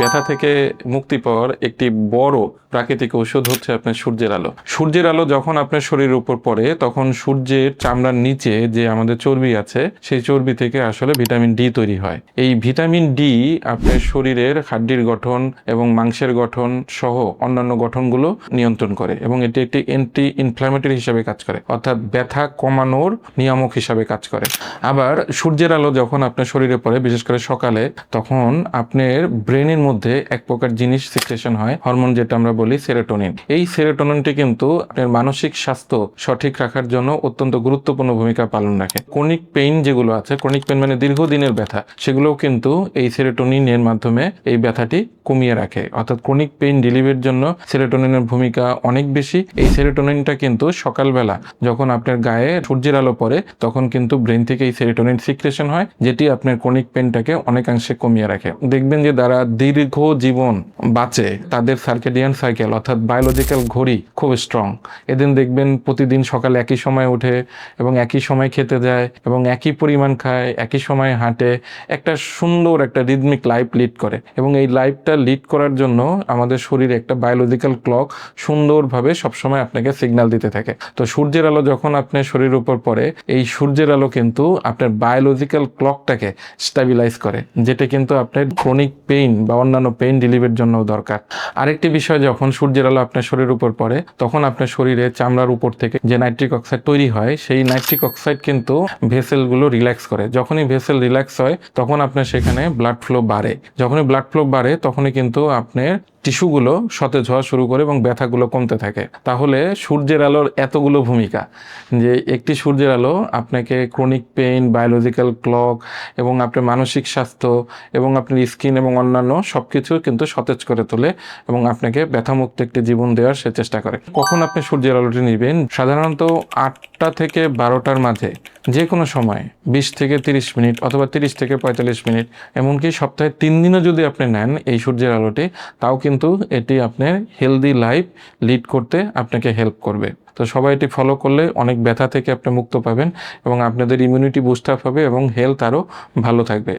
ব্যথা থেকে মুক্তি পাওয়ার একটি বড় প্রাকৃতিক ঔষধ হচ্ছে আপনার সূর্যের আলো। সূর্যের আলো যখন আপনার শরীরের উপর পড়ে তখন সূর্যের চামড়ার নিচে যে আমাদের চর্বি আছে সেই চর্বি থেকে আসলে ভিটামিন ডি তৈরি হয়। এই ভিটামিন ডি আপনার শরীরের হাড্ডির গঠন এবং মাংসের গঠন সহ অন্যান্য গঠনগুলো নিয়ন্ত্রণ করে এবং এটি একটি অ্যান্টি ইনফ্ল্যামেটরি হিসাবে কাজ করে, অর্থাৎ ব্যথা কমানোর নিয়ামক হিসাবে কাজ করে। আবার সূর্যের আলো যখন আপনার শরীরে পড়ে, বিশেষ করে সকালে, তখন আপনার ব্রেনের মধ্যে এক প্রকার জিনিস সিক্রেশন হয়, হরমোন যেটা আমরা বলি সেরোটোনিন। এই সেরোটোনিনটি কিন্তু আপনার মানসিক স্বাস্থ্য সঠিক রাখার জন্য অত্যন্ত গুরুত্বপূর্ণ ভূমিকা পালন রাখে। ক্রনিক পেইন যেগুলো আছে, ক্রনিক পেইন মানে দীর্ঘদিনের ব্যথা, সেগুলোও কিন্তু এই সেরোটোনিনের মাধ্যমে এই ব্যথাটি কমিয়ে রাখে। অর্থাৎ ক্রনিক পেইন রিলিভের জন্য সেরোটোনিনের ভূমিকা অনেক বেশি। এই সেরোটোনিনটা কিন্তু সকালবেলা যখন আপনার গায়ে সূর্যের আলো পড়ে তখন কিন্তু ব্রেন থেকে এই সেরোটোনিন সিক্রেশন হয়, যেটি আপনার ক্রনিক পেইনটাকে অনেকাংশে কমিয়ে রাখে। দেখবেন যে যারা দীর্ঘ জীবন বাঁচে তাদের সার্কেডিয়ান সাইকেল অর্থাৎ বায়োলজিক্যাল ঘড়ি খুব স্ট্রং। এদিন দেখবেন প্রতিদিন সকালে একই সময় ওঠে এবং একই সময় খেতে যায় এবং একই পরিমাণ খায়, একই সময় হাঁটে, একটা সুন্দর একটা রিদমিক লাইফ লিড করে। এবং এই লাইফটা লিড করার জন্য আমাদের শরীরে একটা বায়োলজিক্যাল ক্লক সুন্দরভাবে সবসময় আপনাকে সিগন্যাল দিতে থাকে। তো সূর্যের আলো যখন আপনার শরীরের উপর পড়ে, এই সূর্যের আলো কিন্তু আপনার বায়োলজিক্যাল ক্লকটাকে স্টেবিলাইজ করে, যেটা কিন্তু আপনার ক্রনিক পেইন বা অন্যান্য পেইন রিলিভের জন্য দরকার। আরেকটি বিষয়, যখন সূর্যের আলো আপনার শরীরের উপর পড়ে তখন আপনার শরীরে চামড়ার উপর থেকে যে নাইট্রিক অক্সাইড তৈরি হয়, সেই নাইট্রিক অক্সাইড কিন্তু ভেসেলগুলো রিল্যাক্স করে। যখনই ভেসেল রিল্যাক্স হয় তখন আপনার সেখানে ব্লাড ফ্লো বাড়ে। যখনই ব্লাড ফ্লো বাড়ে তখনই কিন্তু আপনার টিস্যুগুলো সতেজ হওয়া শুরু করে এবং ব্যথাগুলো কমতে থাকে। তাহলে সূর্যের আলোর এতগুলো ভূমিকা, যে একটি সূর্যের আলো আপনাকে ক্রনিক পেইন, বায়োলজিক্যাল ক্লক এবং আপনার মানসিক স্বাস্থ্য এবং আপনার স্কিন এবং অন্যান্য সব কিছু কিন্তু সতেজ করে তোলে এবং আপনাকে ব্যথামুক্ত একটি জীবন দেওয়ার সে চেষ্টা করে। কখন আপনি সূর্যের আলোটি নেবেন? সাধারণত 8টা থেকে 12টার মাঝে যে কোনো সময় 20 থেকে 30 মিনিট অথবা 30 থেকে 45 মিনিট, এমনকি সপ্তাহে 3 দিনও যদি আপনি নেন এই সূর্যের আলোটি, তাও কিন্তু এটি আপনার হেলদি লাইফ লিড করতে আপনাকে হেল্প করবে। তো সবাই এটি ফলো করলে অনেক ব্যথা থেকে আপনি মুক্ত পাবেন এবং আপনাদের ইমিউনিটি বুস্ট আপ হবে এবং হেলথ আরও ভালো থাকবে।